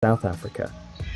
South Africa.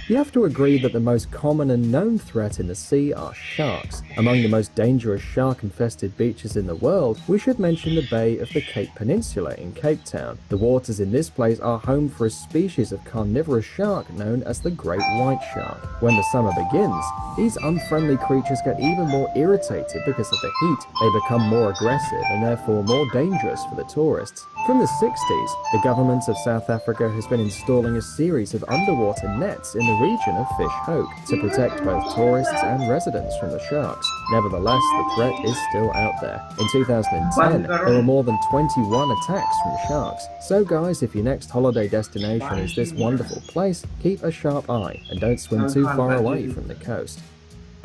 You have to agree that the most common and known threat in the sea are sharks. Among the most dangerous shark-infested beaches in the world, we should mention the Bay of the Cape Peninsula in Cape Town. The waters in this place are home for a species of carnivorous shark known as the great white shark. When the summer begins, these unfriendly creatures get even more irritated because of the heat. They become more aggressive and therefore more dangerous for the tourists. From the 60s, the government of South Africa has been installing a series of underwater nets in the region of Fish Hoek to protect both tourists and residents from the sharks. Nevertheless, the threat is still out there. In 2010, there were more than 21 attacks from sharks. So guys, if your next holiday destination is this wonderful place, keep a sharp eye and don't swim too far away from the coast.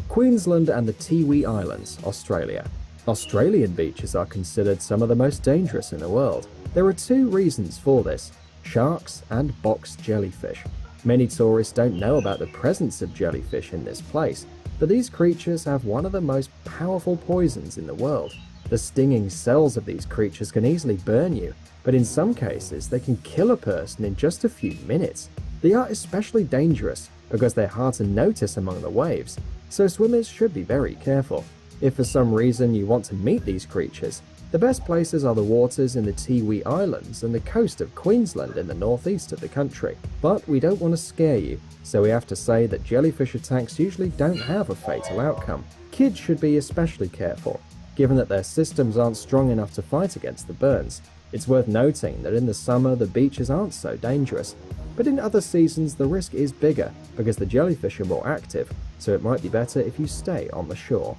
Queensland and the Tiwi Islands, Australia. Australian beaches are considered some of the most dangerous in the world. There are two reasons for this: sharks and box jellyfish. Many tourists don't know about the presence of jellyfish in this place, but these creatures have one of the most powerful poisons in the world. The stinging cells of these creatures can easily burn you, but in some cases they can kill a person in just a few minutes. They are especially dangerous because they're hard to notice among the waves, so swimmers should be very careful. If for some reason you want to meet these creatures, the best places are the waters in the Tiwi Islands and the coast of Queensland in the northeast of the country. But we don't want to scare you, so we have to say that jellyfish attacks usually don't have a fatal outcome. Kids should be especially careful, given that their systems aren't strong enough to fight against the burns. It's worth noting that in the summer the beaches aren't so dangerous, but in other seasons the risk is bigger because the jellyfish are more active, so it might be better if you stay on the shore.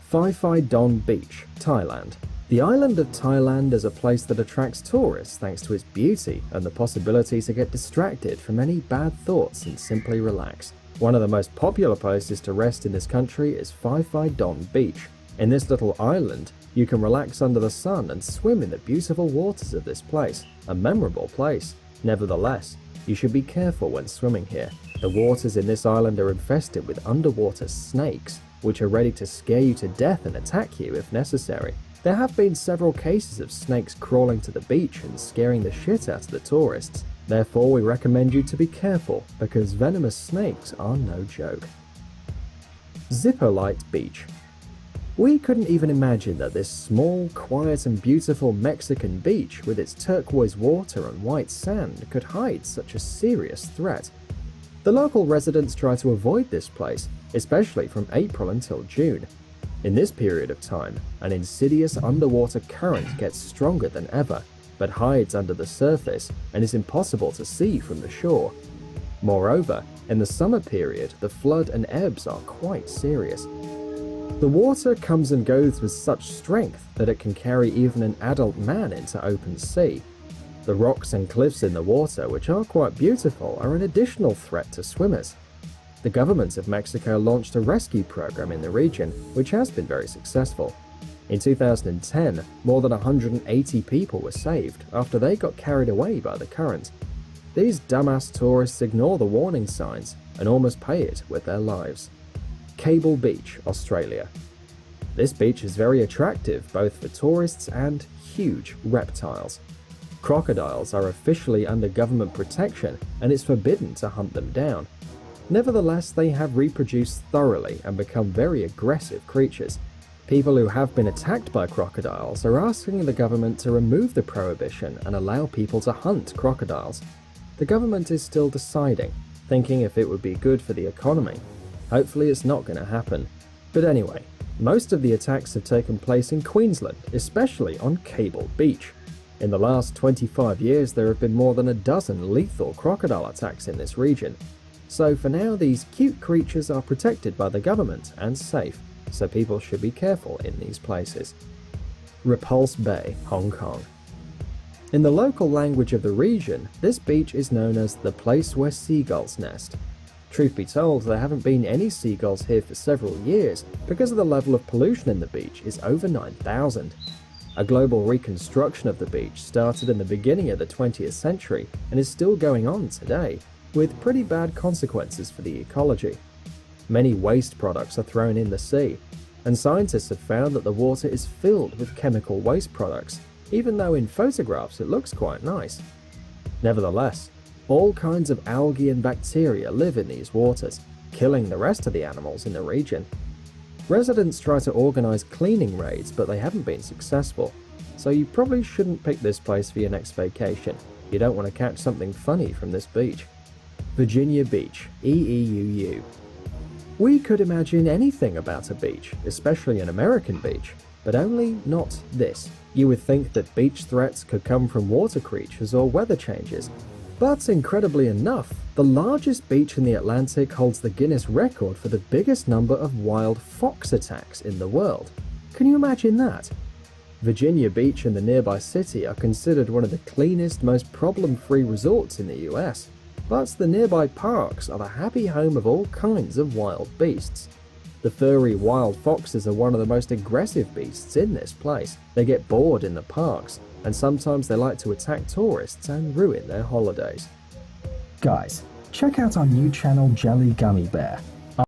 Phi Phi Don Beach, Thailand. The island of Thailand is a place that attracts tourists thanks to its beauty and the possibility to get distracted from any bad thoughts and simply relax. One of the most popular places to rest in this country is Phi Phi Don Beach. In this little island, you can relax under the sun and swim in the beautiful waters of this place, a memorable place. Nevertheless, you should be careful when swimming here. The waters in this island are infested with underwater snakes, which are ready to scare you to death and attack you if necessary. There have been several cases of snakes crawling to the beach and scaring the shit out of the tourists. Therefore, we recommend you to be careful because venomous snakes are no joke. Zippolite Beach. We couldn't even imagine that this small, quiet and beautiful Mexican beach with its turquoise water and white sand could hide such a serious threat. The local residents try to avoid this place, especially from April until June. In this period of time, an insidious underwater current gets stronger than ever, but hides under the surface and is impossible to see from the shore. Moreover, in the summer period, the flood and ebbs are quite serious. The water comes and goes with such strength that it can carry even an adult man into open sea. The rocks and cliffs in the water, which are quite beautiful, are an additional threat to swimmers. The government of Mexico launched a rescue program in the region, which has been very successful. In 2010, more than 180 people were saved after they got carried away by the current. These dumbass tourists ignore the warning signs and almost pay it with their lives. Cable Beach, Australia. This beach is very attractive both for tourists and huge reptiles. Crocodiles are officially under government protection and it's forbidden to hunt them down. Nevertheless, they have reproduced thoroughly and become very aggressive creatures. People who have been attacked by crocodiles are asking the government to remove the prohibition and allow people to hunt crocodiles. The government is still deciding, thinking if it would be good for the economy. Hopefully it's not going to happen. But anyway, most of the attacks have taken place in Queensland, especially on Cable Beach. In the last 25 years, there have been more than a dozen lethal crocodile attacks in this region. So for now, these cute creatures are protected by the government and safe, so people should be careful in these places. Repulse Bay, Hong Kong. In the local language of the region, this beach is known as the place where seagulls nest. Truth be told, there haven't been any seagulls here for several years because of the level of pollution in the beach is over 9,000. A global reconstruction of the beach started in the beginning of the 20th century and is still going on today, with pretty bad consequences for the ecology. Many waste products are thrown in the sea, and scientists have found that the water is filled with chemical waste products, even though in photographs it looks quite nice. Nevertheless, All kinds of algae and bacteria live in these waters, killing the rest of the animals in the region. Residents try to organize cleaning raids, but they haven't been successful, so you probably shouldn't pick this place for your next vacation. You don't want to catch something funny from this beach. Virginia Beach, EEUU. We could imagine anything about a beach, especially an American beach, but only not this. You would think that beach threats could come from water creatures or weather changes. But incredibly enough, the largest beach in the Atlantic holds the Guinness record for the biggest number of wild fox attacks in the world. Can you imagine that? Virginia Beach and the nearby city are considered one of the cleanest, most problem-free resorts in the US. But the nearby parks are the happy home of all kinds of wild beasts. The furry wild foxes are one of the most aggressive beasts in this place. They get bored in the parks, and sometimes they like to attack tourists and ruin their holidays. Guys, check out our new channel Jelly Gummy Bear.